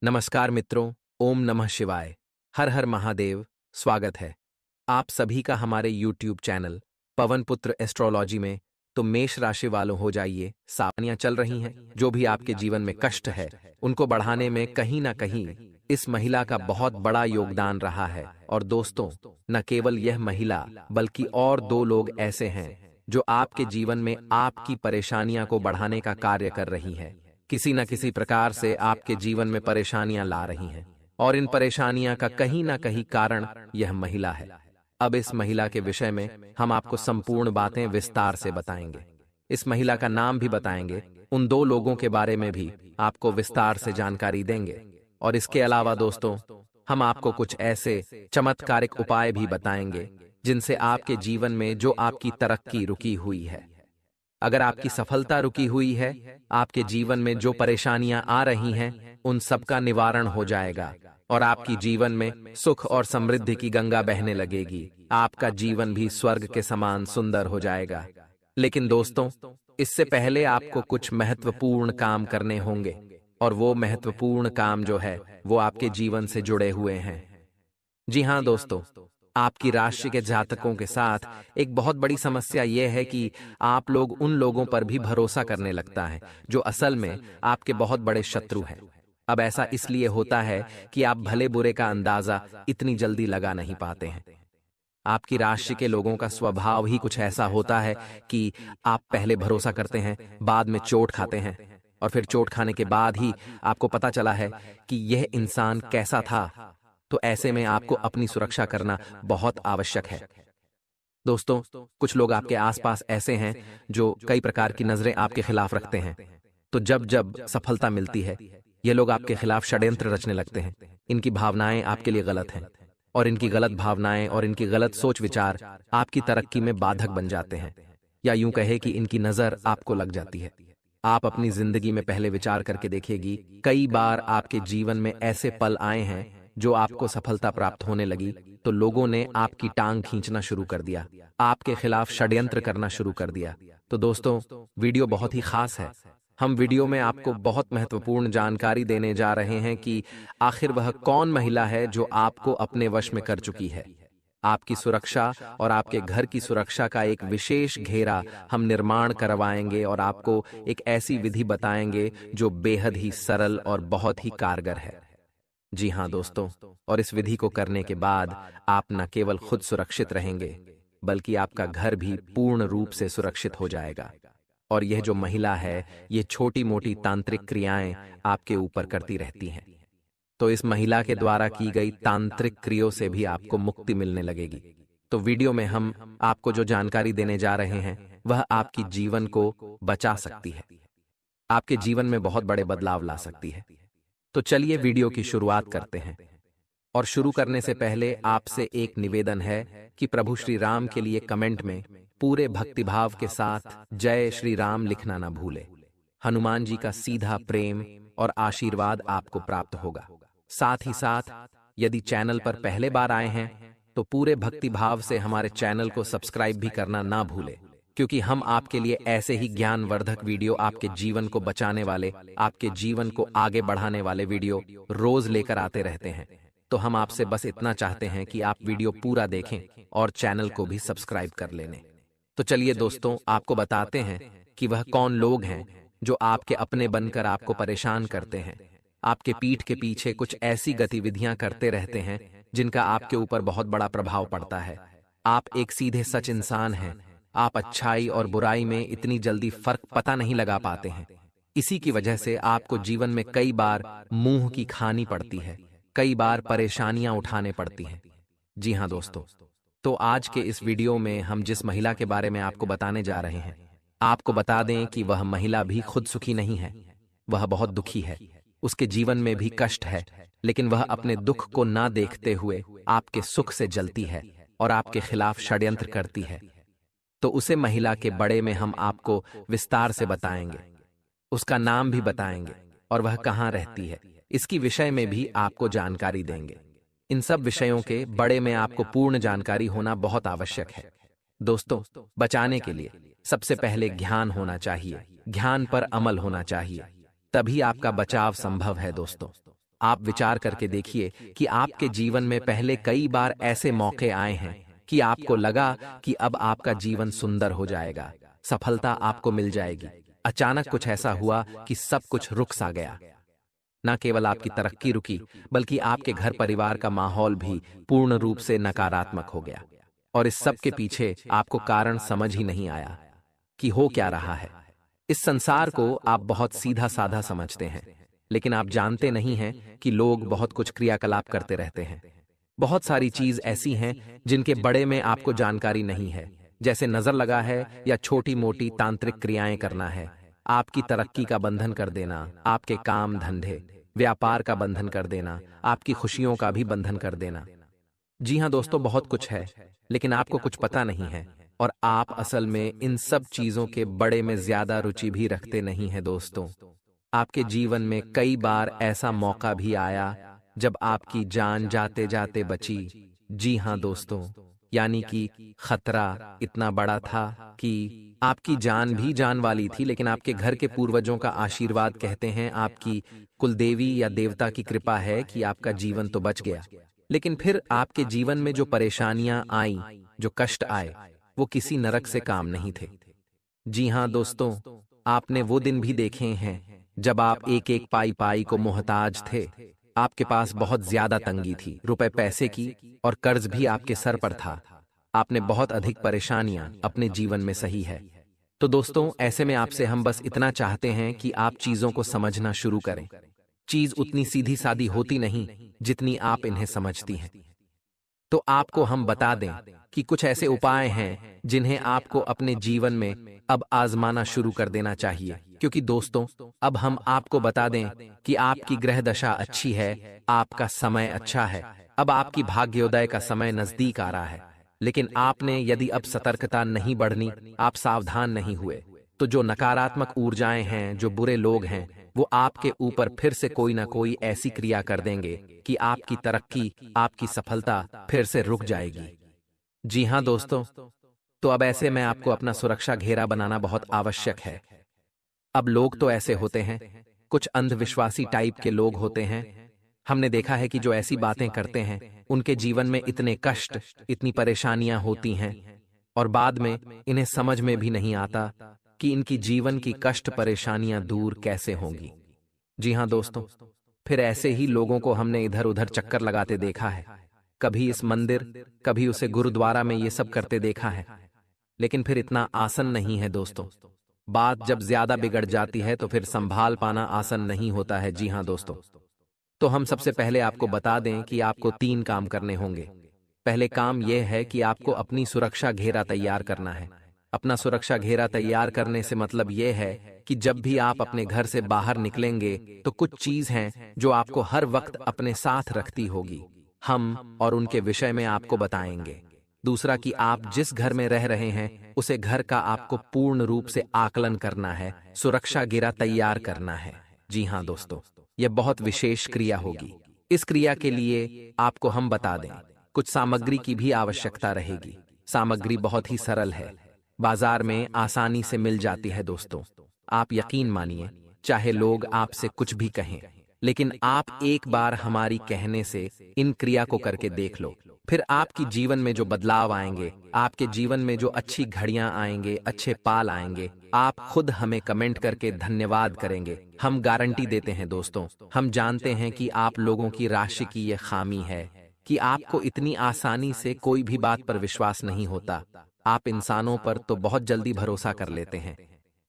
नमस्कार मित्रों, ओम नमः शिवाय। हर हर महादेव। स्वागत है आप सभी का हमारे YouTube चैनल पवन पुत्र एस्ट्रोलॉजी में। तो मेष राशि वालों हो जाइए, सावधानियां चल रही हैं। जो भी आपके जीवन में कष्ट है उनको बढ़ाने में कहीं ना कहीं इस महिला का बहुत बड़ा योगदान रहा है। और दोस्तों, न केवल यह महिला बल्कि और दो लोग ऐसे हैं जो आपके जीवन में आपकी परेशानियां को बढ़ाने का कार्य कर रही हैं। किसी न किसी प्रकार से आपके जीवन में परेशानियां ला रही हैं और इन परेशानियां का कहीं ना कहीं कारण यह महिला है। अब इस महिला के विषय में हम आपको संपूर्ण बातें विस्तार से बताएंगे। इस महिला का नाम भी बताएंगे, उन दो लोगों के बारे में भी आपको विस्तार से जानकारी देंगे। और इसके अलावा दोस्तों, हम आपको कुछ ऐसे चमत्कारिक उपाय भी बताएंगे जिनसे आपके जीवन में जो आपकी तरक्की रुकी हुई है, अगर आपकी सफलता रुकी हुई है, आपके जीवन में जो परेशानियां आ रही हैं, उन सब का निवारण हो जाएगा और आपकी जीवन में सुख और समृद्धि की गंगा बहने लगेगी। आपका जीवन भी स्वर्ग के समान सुंदर हो जाएगा। लेकिन दोस्तों, इससे पहले आपको कुछ महत्वपूर्ण काम करने होंगे और वो महत्वपूर्ण काम जो है वो आपके जीवन से जुड़े हुए हैं। जी हाँ दोस्तों, आपकी राशि के जातकों के साथ एक बहुत बड़ी समस्या यह है कि आप लोग उन लोगों पर भी भरोसा करने लगता है जो असल में आपके बहुत बड़े शत्रु हैं। अब ऐसा इसलिए होता है कि आप भले बुरे का अंदाजा इतनी जल्दी लगा नहीं पाते हैं। आपकी राशि के लोगों का स्वभाव ही कुछ ऐसा होता है कि आप पहले भरोसा करते हैं, बाद में चोट खाते हैं और फिर चोट खाने के बाद ही आपको पता चला है कि यह इंसान कैसा था। तो ऐसे में आपको अपनी सुरक्षा करना बहुत आवश्यक है। दोस्तों, कुछ लोग आपके आसपास ऐसे हैं जो कई प्रकार की नजरें आपके खिलाफ रखते हैं। तो जब जब सफलता मिलती है, ये लोग आपके खिलाफ षड्यंत्र रचने लगते हैं। इनकी भावनाएं आपके लिए गलत हैं और इनकी गलत भावनाएं और इनकी गलत सोच विचार आपकी तरक्की में बाधक बन जाते हैं, या यूं कहे कि इनकी नजर आपको लग जाती है। आप अपनी जिंदगी में पहले विचार करके देखिएगी, कई बार आपके जीवन में ऐसे पल आए हैं जो आपको सफलता प्राप्त होने लगी तो लोगों ने आपकी टांग खींचना शुरू कर दिया, आपके खिलाफ षड्यंत्र करना शुरू कर दिया। तो दोस्तों, वीडियो बहुत ही खास है। हम वीडियो में आपको बहुत महत्वपूर्ण जानकारी देने जा रहे हैं कि आखिर वह कौन महिला है जो आपको अपने वश में कर चुकी है। आपकी सुरक्षा और आपके घर की सुरक्षा का एक विशेष घेरा हम निर्माण करवाएंगे और आपको एक ऐसी विधि बताएंगे जो बेहद ही सरल और बहुत ही कारगर है। जी हाँ दोस्तों, और इस विधि को करने के बाद आप न केवल खुद सुरक्षित रहेंगे बल्कि आपका घर भी पूर्ण रूप से सुरक्षित हो जाएगा। और यह जो महिला है, ये छोटी मोटी तांत्रिक क्रियाएं आपके ऊपर करती रहती हैं। तो इस महिला के द्वारा की गई तांत्रिक क्रियाओं से भी आपको मुक्ति मिलने लगेगी। तो वीडियो में हम आपको जो जानकारी देने जा रहे हैं वह आपकी जीवन को बचा सकती है, आपके जीवन में बहुत बड़े बदलाव ला सकती है। तो चलिए वीडियो की शुरुआत करते हैं। और शुरू करने से पहले आपसे एक निवेदन है कि प्रभु श्री राम के लिए कमेंट में पूरे भक्तिभाव के साथ जय श्री राम लिखना ना भूले। हनुमान जी का सीधा प्रेम और आशीर्वाद आपको प्राप्त होगा। साथ ही साथ यदि चैनल पर पहले बार आए हैं तो पूरे भक्तिभाव से हमारे चैनल को सब्सक्राइब भी करना ना भूले, क्योंकि हम आपके लिए ऐसे ही ज्ञानवर्धक वीडियो, आपके जीवन को बचाने वाले, आपके जीवन को आगे बढ़ाने वाले वीडियो रोज लेकर आते रहते हैं। तो हम आपसे बस इतना चाहते हैं कि आप वीडियो पूरा देखें और चैनल को भी सब्सक्राइब कर लें। तो चलिए दोस्तों, आपको बताते हैं कि वह कौन लोग हैं जो आपके अपने बनकर आपको परेशान करते हैं, आपके पीठ के पीछे कुछ ऐसी गतिविधियां करते रहते हैं जिनका आपके ऊपर बहुत बड़ा प्रभाव पड़ता है। आप एक सीधे सच इंसान हैं। आप अच्छाई और बुराई में इतनी जल्दी फर्क पता नहीं लगा पाते हैं। इसी की वजह से आपको जीवन में कई बार मुंह की खानी पड़ती है, कई बार परेशानियां उठाने पड़ती हैं। जी हाँ दोस्तों, तो आज के इस वीडियो में हम जिस महिला के बारे में आपको बताने जा रहे हैं, आपको बता दें कि वह महिला भी खुद सुखी नहीं है। वह बहुत दुखी है, उसके जीवन में भी कष्ट है, लेकिन वह अपने दुख को ना देखते हुए आपके सुख से जलती है और आपके खिलाफ षड्यंत्र करती है। तो उसे महिला के बड़े में हम आपको विस्तार से बताएंगे, उसका नाम भी बताएंगे और वह कहाँ रहती है, इसकी विषय में भी आपको जानकारी देंगे। इन सब विषयों के बड़े में आपको पूर्ण जानकारी होना बहुत आवश्यक है। दोस्तों, बचाने के लिए सबसे पहले ज्ञान होना चाहिए, ज्ञान पर अमल होना चाहिए, तभी आपका बचाव संभव है। दोस्तों, आप विचार करके देखिए कि आपके जीवन में पहले कई बार ऐसे मौके आए हैं कि आपको लगा कि अब आपका जीवन सुंदर हो जाएगा, सफलता आपको मिल जाएगी। अचानक कुछ ऐसा हुआ कि सब कुछ रुक सा गया। न केवल आपकी तरक्की रुकी, बल्कि आपके घर परिवार का माहौल भी पूर्ण रूप से नकारात्मक हो गया। और इस सब के पीछे आपको कारण समझ ही नहीं आया कि हो क्या रहा है। इस संसार को आप बहुत सीधा साधा समझते हैं, लेकिन आप जानते नहीं हैं कि लोग बहुत कुछ क्रियाकलाप करते रहते हैं। बहुत सारी चीज ऐसी हैं जिनके बड़े में आपको जानकारी नहीं है, जैसे नजर लगा है या छोटी मोटी तांत्रिक क्रियाएं करना है, आपकी तरक्की का बंधन कर देना, आपके काम धंधे व्यापार का बंधन कर देना, आपकी खुशियों का भी बंधन कर देना। जी हाँ दोस्तों, बहुत कुछ है, लेकिन आपको कुछ पता नहीं है और आप असल में इन सब चीजों के बड़े में ज्यादा रुचि भी रखते नहीं हैं दोस्तों। आपके जीवन में कई बार ऐसा मौका भी आया जब आपकी जान जाते जाते बची। जी हाँ दोस्तों, यानी कि खतरा इतना बड़ा था कि आपकी जान भी जान वाली थी, लेकिन आपके घर के पूर्वजों का आशीर्वाद, कहते हैं आपकी कुलदेवी या देवता की कृपा है कि आपका जीवन तो बच गया। लेकिन फिर आपके जीवन में जो परेशानियां आईं, जो कष्ट आए, वो किसी नरक से काम नहीं थे। जी हाँ दोस्तों, आपने वो दिन भी देखे हैं जब आप एक एक पाई पाई को मोहताज थे। आपके पास बहुत ज्यादा तंगी थी, रुपए पैसे की, और कर्ज भी आपके सर पर था। आपने बहुत अधिक परेशानियां अपने जीवन में सही है। तो दोस्तों, ऐसे में आपसे हम बस इतना चाहते हैं कि आप चीजों को समझना शुरू करें। चीज उतनी सीधी सादी होती नहीं जितनी आप इन्हें समझती हैं। तो आपको हम बता दें कि कुछ ऐसे उपाय हैं जिन्हें आपको अपने जीवन में अब आजमाना शुरू कर देना चाहिए, क्योंकि दोस्तों, अब हम आपको बता दें कि आपकी ग्रह दशा अच्छी है, आपका समय अच्छा है, अब आपकी भाग्योदय का समय नजदीक आ रहा है। लेकिन आपने यदि अब सतर्कता नहीं बढ़नी, आप सावधान नहीं हुए, तो जो नकारात्मक ऊर्जाएं हैं, जो बुरे लोग हैं, वो आपके ऊपर फिर से कोई ना कोई ऐसी क्रिया कर देंगे कि आपकी तरक्की, आपकी सफलता फिर से रुक जाएगी। जी हाँ दोस्तों, तो अब ऐसे में आपको अपना सुरक्षा घेरा बनाना बहुत आवश्यक है। अब लोग तो ऐसे होते हैं, कुछ अंधविश्वासी टाइप के लोग होते हैं। हमने देखा है कि जो ऐसी बातें करते हैं, उनके जीवन में इतने कष्ट, इतनी परेशानियां होती हैं, और बाद में इन्हें समझ में भी नहीं आता कि इनकी जीवन की कष्ट परेशानियां दूर कैसे होंगी। जी हाँ दोस्तों, फिर ऐसे ही लोगों को हमने इधर उधर चक्कर लगाते देखा है। कभी इस मंदिर, कभी उसे गुरुद्वारा में ये सब करते देखा है। लेकिन फिर इतना आसान नहीं है दोस्तों। बात जब ज्यादा बिगड़ जाती है तो फिर संभाल पाना आसान नहीं होता है। जी हाँ दोस्तों, तो हम सबसे पहले आपको बता दें कि आपको 3 काम करने होंगे। पहले काम यह है कि आपको अपनी सुरक्षा घेरा तैयार करना है। अपना सुरक्षा घेरा तैयार करने से मतलब यह है कि जब भी आप अपने घर से बाहर निकलेंगे तो कुछ चीज हैं जो आपको हर वक्त अपने साथ रखती होगी। हम और उनके विषय में आपको बताएंगे। दूसरा कि आप जिस घर में रह रहे हैं उसे घर का आपको पूर्ण रूप से आकलन करना है, सुरक्षा घेरा तैयार करना है। जी हाँ दोस्तों, यह बहुत विशेष क्रिया होगी। इस क्रिया के लिए आपको हम बता दें, कुछ सामग्री की भी आवश्यकता रहेगी। सामग्री बहुत ही सरल है, बाजार में आसानी से मिल जाती है दोस्तों। आप यकीन मानिए, चाहे लोग आपसे कुछ भी कहें, लेकिन आप एक बार हमारी कहने से इन क्रिया को करके देख लो, फिर आपकी जीवन में जो बदलाव आएंगे, आपके जीवन में जो अच्छी घड़ियां आएंगे, अच्छे पाल आएंगे, आप खुद हमें कमेंट करके धन्यवाद करेंगे। हम गारंटी देते हैं दोस्तों, हम जानते हैं कि आप लोगों की राशि की यह खामी है कि आपको इतनी आसानी से कोई भी बात पर विश्वास नहीं होता। आप इंसानों पर तो बहुत जल्दी भरोसा कर लेते हैं,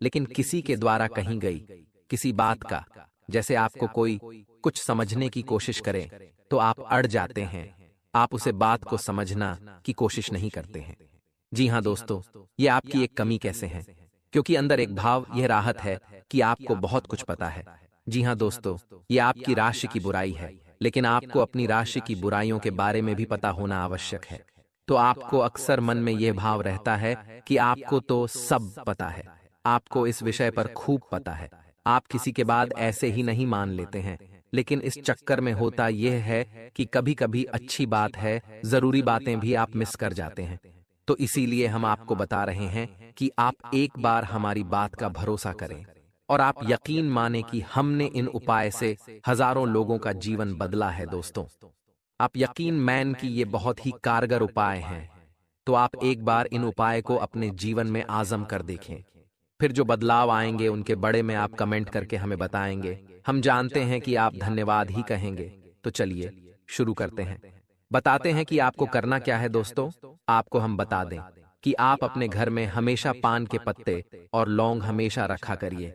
लेकिन किसी के द्वारा कही गई किसी बात का, जैसे आपको कोई कुछ समझने की कोशिश करे तो आप अड़ जाते हैं, आप उसे बात को समझना की कोशिश नहीं करते हैं। जी हाँ दोस्तों, ये आपकी एक कमी कैसे है, क्योंकि अंदर एक भाव यह राहत है कि आपको बहुत कुछ पता है। जी हाँ दोस्तों, ये आपकी राशि की बुराई है, लेकिन आपको अपनी राशि की बुराइयों के बारे में भी पता होना आवश्यक है। तो आपको अक्सर मन में यह भाव रहता है कि आपको तो सब पता है, आपको इस विषय पर खूब पता है, आप किसी के बाद ऐसे ही नहीं मान लेते हैं। लेकिन इस चक्कर में होता यह है कि कभी कभी अच्छी बात है, जरूरी बातें भी आप मिस कर जाते हैं। तो इसीलिए हम आपको बता रहे हैं कि आप एक बार हमारी बात का भरोसा करें। और आप यकीन माने कि हमने इन उपाय से हजारों लोगों का जीवन बदला है दोस्तों। आप यकीन मान कि ये बहुत ही कारगर उपाय हैं। तो आप एक बार इन उपाय को अपने जीवन में आजम कर देखें। फिर जो बदलाव आएंगे उनके बड़े में आप कमेंट करके हमें बताएंगे। हम जानते हैं कि आप धन्यवाद ही कहेंगे। तो चलिए शुरू करते हैं। बताते हैं कि आपको करना क्या है दोस्तों। आपको हम बता दें कि आप अपने घर में हमेशा पान के पत्ते और लौंग हमेशा रखा करिए।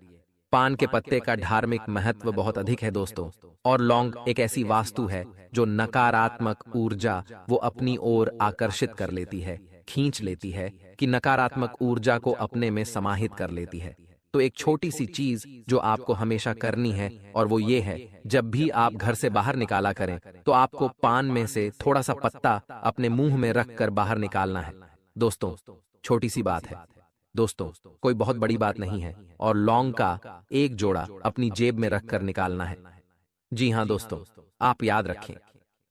पान के पत्ते का धार्मिक महत्व बहुत अधिक है दोस्तों, और लौंग एक ऐसी वास्तु है जो नकारात्मक ऊर्जा वो अपनी ओर आकर्षित कर लेती है, खींच लेती है, कि नकारात्मक ऊर्जा को अपने में समाहित कर लेती है। तो एक छोटी सी चीज जो आपको हमेशा करनी है, और वो ये है, जब भी आप घर से बाहर निकाला करें तो आपको पान में से थोड़ा सा पत्ता अपने मुंह में रख कर बाहर निकालना है। दोस्तों छोटी सी बात है दोस्तों, कोई बहुत बड़ी बात नहीं है, और लौंग का एक जोड़ा अपनी जेब में रखकर निकालना है। जी हाँ दोस्तों, आप याद रखें,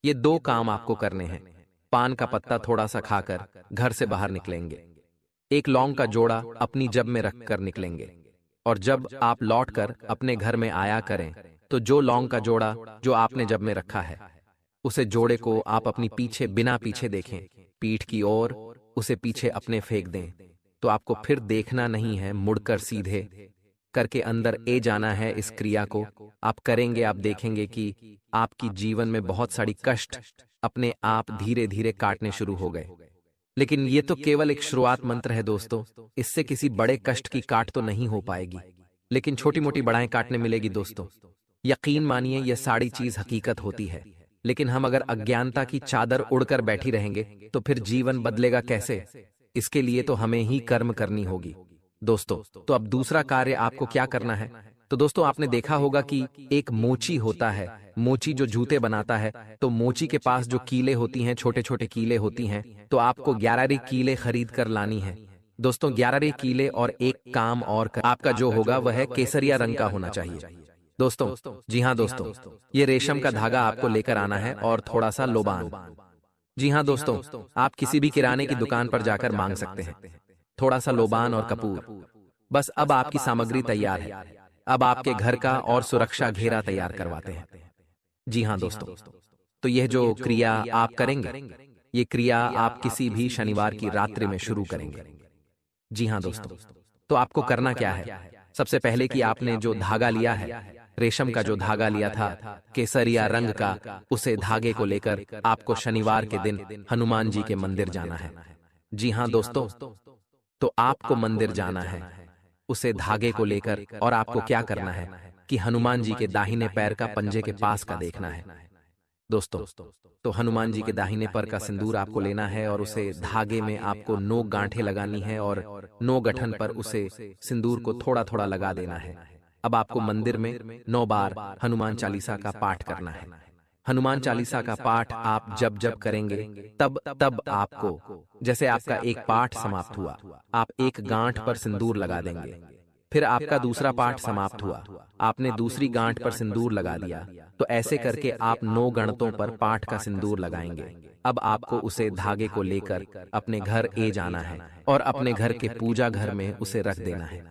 ये दो काम आपको करने हैं। पान का पत्ता थोड़ा सा खाकर घर से बाहर निकलेंगे, एक लौंग का जोड़ा अपनी जेब में रखकर निकलेंगे, और जब आप लौटकर अपने घर में आया करें तो जो लौंग का जोड़ा जो आपने जेब में रखा है, उसे जोड़े को आप अपनी पीछे बिना पीछे देखें, पीठ की ओर उसे पीछे अपने फेंक दें। तो आपको फिर देखना नहीं है, मुड़कर सीधे करके अंदर ए जाना है। इस क्रिया को आप करेंगे, आप देखेंगे कि आपकी जीवन में बहुत सारी कष्ट अपने आप धीरे धीरे काटने शुरू हो गए। लेकिन ये तो केवल एक शुरुआत मंत्र है दोस्तों, इससे किसी बड़े कष्ट की काट तो नहीं हो पाएगी, लेकिन छोटी मोटी बढ़ाएं काटने मिलेगी दोस्तों। यकीन मानिए यह सारी चीज हकीकत होती है, लेकिन हम अगर अज्ञानता की चादर उड़कर बैठी रहेंगे तो फिर जीवन बदलेगा कैसे? इसके लिए तो हमें ही कर्म करनी होगी दोस्तों। तो अब दूसरा कार्य आपको क्या करना है? तो दोस्तों आपने देखा होगा कि एक मोची होता है, मोची जो जूते बनाता है, तो मोची के पास जो कीले होती हैं, छोटे छोटे कीले होती हैं, तो आपको 11 कीले खरीद कर लानी है दोस्तों। 11 कीले, और एक काम और आपका जो होगा वह है केसरिया रंग का होना चाहिए दोस्तों। जी हाँ दोस्तों, ये रेशम का धागा आपको लेकर आना है, और थोड़ा सा लोबान। जी हाँ दोस्तों, आप किसी भी किराने की दुकान पर जाकर मांग सकते हैं, थोड़ा सा लोबान और कपूर। बस अब आपकी सामग्री तैयार है। अब आपके घर का और सुरक्षा घेरा तैयार करवाते हैं। जी हाँ दोस्तों, तो यह जो क्रिया आप करेंगे, ये क्रिया आप किसी भी शनिवार की रात्रि में शुरू करेंगे। जी हाँ दोस्तों, तो आपको करना क्या है? सबसे पहले कि आपने जो धागा लिया है, रेशम का जो धागा लिया था केसरिया रंग का, उसे धागे को लेकर आपको शनिवार के दिन हनुमान जी के मंदिर जाना है। जी हाँ दोस्तों, तो आपको मंदिर जाना है उसे धागे को लेकर, और आपको क्या करना है कि हनुमान जी के दाहिने पैर का पंजे के पास का देखना है दोस्तों। तो हनुमान जी के दाहिने पैर का सिंदूर आपको लेना है, और उसे धागे में आपको 9 गांठें लगानी है, और 9 गठन पर उसे सिंदूर को थोड़ा थोड़ा लगा देना है। अब आपको मंदिर में 9 बार हनुमान चालीसा का पाठ करना है। हनुमान चालीसा का पाठ आप जब जब करेंगे तब तब आपको, जैसे आपका एक पाठ समाप्त हुआ, आप एक गांठ पर सिंदूर लगा देंगे। फिर आपका दूसरा पाठ समाप्त हुआ, आपने दूसरी गांठ पर सिंदूर लगा दिया। तो ऐसे करके आप 9 गणतों पर पाठ का सिंदूर लगाएंगे। अब आपको उसे धागे को लेकर अपने घर ए जाना है, और अपने घर के पूजा घर में उसे रख देना है।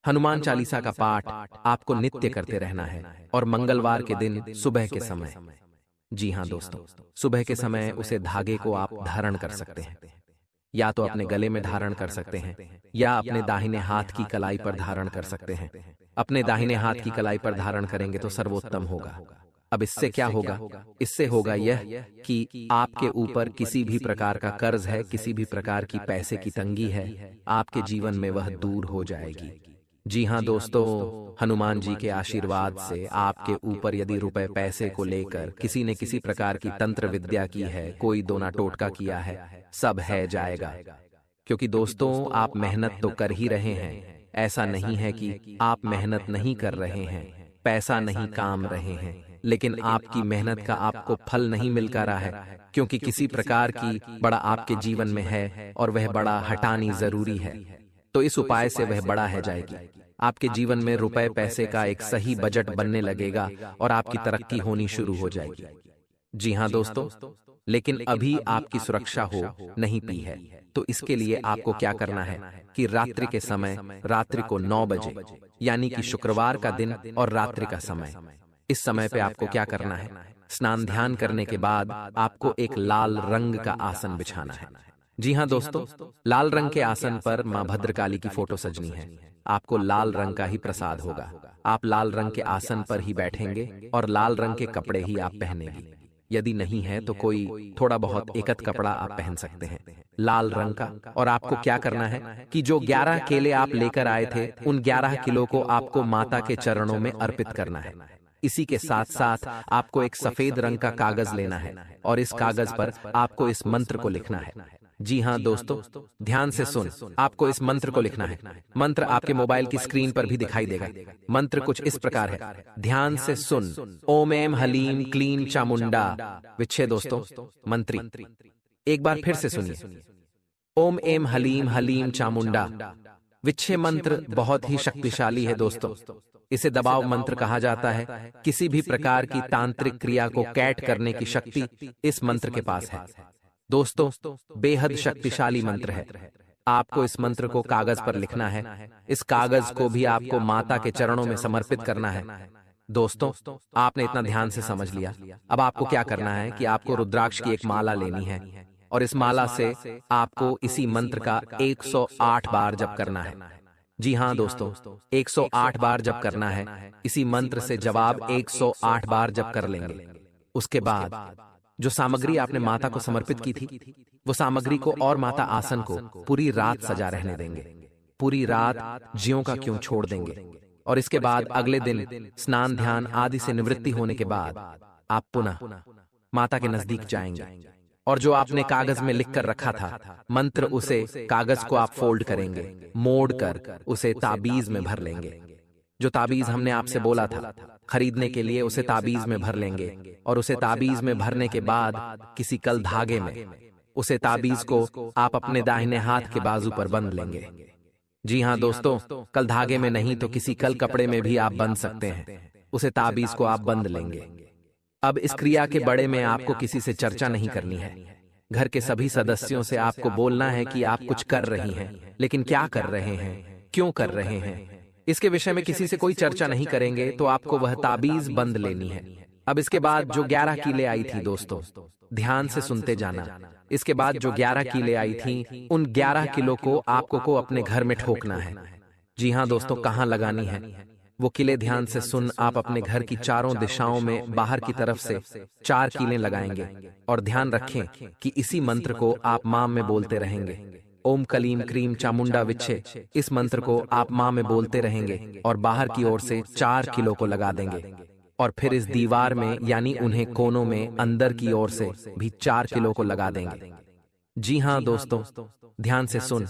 हनुमान चालीसा का पाठ आपको नित्य करते रहना है, और मंगलवार के दिन सुबह के समय, जी हाँ दोस्तों, सुबह के समय उसे धागे को आप धारण कर सकते हैं। या तो अपने गले में धारण कर सकते हैं, या अपने दाहिने हाथ की कलाई पर धारण कर सकते हैं। अपने दाहिने हाथ की कलाई पर धारण करेंगे तो सर्वोत्तम होगा। अब इससे क्या होगा? इससे होगा यह कि आपके ऊपर किसी भी प्रकार का कर्ज है, किसी भी प्रकार की पैसे की तंगी है, आपके जीवन में वह दूर हो जाएगी। जी हाँ दोस्तों, हनुमान जी के आशीर्वाद से आपके ऊपर यदि रुपए पैसे को लेकर किसी ने किसी प्रकार की तंत्र विद्या की है, कोई दोना टोटका किया है, सब है जाएगा। क्योंकि दोस्तों आप मेहनत तो कर ही रहे हैं, ऐसा नहीं है कि आप मेहनत नहीं कर रहे हैं, पैसा नहीं काम रहे हैं, लेकिन आपकी मेहनत का आपको फल नहीं मिल कर रहा है, क्योंकि किसी प्रकार की बड़ा आपके जीवन में है, और वह बड़ा हटानी जरूरी है। तो इस उपाय से वह बड़ा है जाएगी। आपके जीवन में रुपए पैसे का एक सही बजट बनने लगेगा, और आपकी तरक्की होनी शुरू हो जाएगी। जी हाँ दोस्तों, लेकिन अभी आपकी सुरक्षा हो नहीं पी है, तो इसके लिए आपको क्या करना है कि रात्रि के समय, रात्रि को 9 बजे यानी कि शुक्रवार का दिन और रात्रि का समय, इस समय पे आपको क्या करना है, स्नान ध्यान करने के बाद आपको एक लाल रंग का आसन बिछाना है। जी हाँ दोस्तों, लाल रंग के आसन पर मां भद्रकाली की फोटो सजनी है। आपको लाल रंग का ही प्रसाद होगा। आप लाल रंग के आसन पर ही बैठेंगे और लाल रंग के कपड़े ही आप पहनेंगे। यदि नहीं है तो कोई थोड़ा बहुत एकत कपड़ा आप पहन सकते हैं लाल रंग का। और आपको क्या करना है कि जो 11 केले आप लेकर आए थे, उन 11 किलो को आपको माता के चरणों में अर्पित करना है। इसी के साथ साथ आपको एक सफेद रंग का कागज लेना है और इस कागज पर आपको इस मंत्र को लिखना है। जी हाँ दोस्तों, ध्यान से सुन, आपको इस मंत्र को लिखना है। मंत्र आपके मोबाइल की स्क्रीन पर भी दिखाई देगा। मंत्र कुछ इस प्रकार है, ध्यान से सुन, ओम ऐं हलीम क्लीम चामुंडा विच्छे। दोस्तों मंत्री एक बार फिर से सुनिए, ओम ऐं हलीम हलीम चामुंडा विच्छे। मंत्र बहुत ही शक्तिशाली है दोस्तों। इसे दबाव मंत्र कहा जाता है। किसी भी प्रकार की तांत्रिक क्रिया को कैट करने की शक्ति इस मंत्र के पास है दोस्तों। बेहद शक्तिशाली मंत्र है। आपको इस मंत्र को कागज पर लिखना है। इस कागज को भी आपको माता के चरणों में समर्पित करना है। दोस्तों आपने इतना ध्यान से समझ लिया। अब आपको क्या करना है कि आपको रुद्राक्ष की एक माला लेनी है और इस माला से आपको इसी मंत्र का 108 बार जप करना है। जी हाँ दोस्तों, 108 बार जप करना है। इसी मंत्र से जब आप 108 बार जप कर लेंगे, उसके बाद जो सामग्री आपने माता को समर्पित की थी, वो सामग्री को और माता आसन को पूरी रात सजा रहने देंगे। पूरी रात ज्यों का क्यों छोड़ देंगे और इसके बाद अगले दिन स्नान ध्यान आदि से निवृत्ति होने के बाद आप पुनः माता के नजदीक जाएंगे और जो आपने कागज में लिख कर रखा था मंत्र, उसे कागज को आप फोल्ड करेंगे, मोड़ कर उसे ताबीज में भर लेंगे। जो ताबीज हमने आपसे बोला था खरीदने के लिए, उसे ताबीज में भर लेंगे और उसे ताबीज में भरने के बाद किसी कल धागे में उसे ताबीज को आप अपने दाहिने हाथ के बाजू पर बंध लेंगे। जी हाँ दोस्तों, कल धागे में नहीं तो किसी कल कपड़े में भी आप बंध सकते हैं। उसे ताबीज को आप बंध लेंगे। अब इस क्रिया के बड़े में आपको किसी से चर्चा नहीं करनी है। घर के सभी सदस्यों से आपको बोलना है कि आप कुछ कर रही हैं, लेकिन क्या कर रहे हैं, क्यों कर रहे हैं, इसके विषय में किसी से कोई चर्चा नहीं करेंगे। तो आपको वह ताबीज बंद लेनी है। अब इसके बाद जो 11 कीले आई थी दोस्तों, ध्यान से सुनते जाना। इसके बाद जो 11 कीले आई थी, उन 11 किलो को आपको अपने घर में ठोकना है। जी हाँ दोस्तों, कहाँ लगानी है वो किले, ध्यान से सुन। आप अपने घर की चारों दिशाओं में बाहर की तरफ से 4 कीले लगाएंगे और ध्यान रखें कि इसी मंत्र को आप मां में बोलते रहेंगे, ओम कलीम क्रीम चामुंडा विच्छे। इस मंत्र को आप मां में बोलते रहेंगे और बाहर की ओर से 4 किलो को लगा देंगे और फिर इस दीवार में यानी उन्हें कोनों में अंदर की ओर से भी 4 किलो को लगा देंगे। जी हाँ दोस्तों, ध्यान से सुन,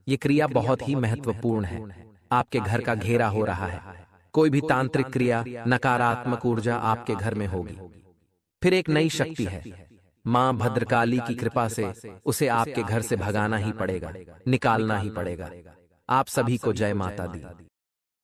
ये क्रिया बहुत ही महत्वपूर्ण है। आपके घर का घेरा हो रहा है। कोई भी तांत्रिक क्रिया, नकारात्मक ऊर्जा आपके घर में होगी। फिर एक नई शक्ति है, मां भद्रकाली की कृपा से उसे आपके घर से भगाना ही पड़ेगा, निकालना ही पड़ेगा। आप सभी को जय माता दी।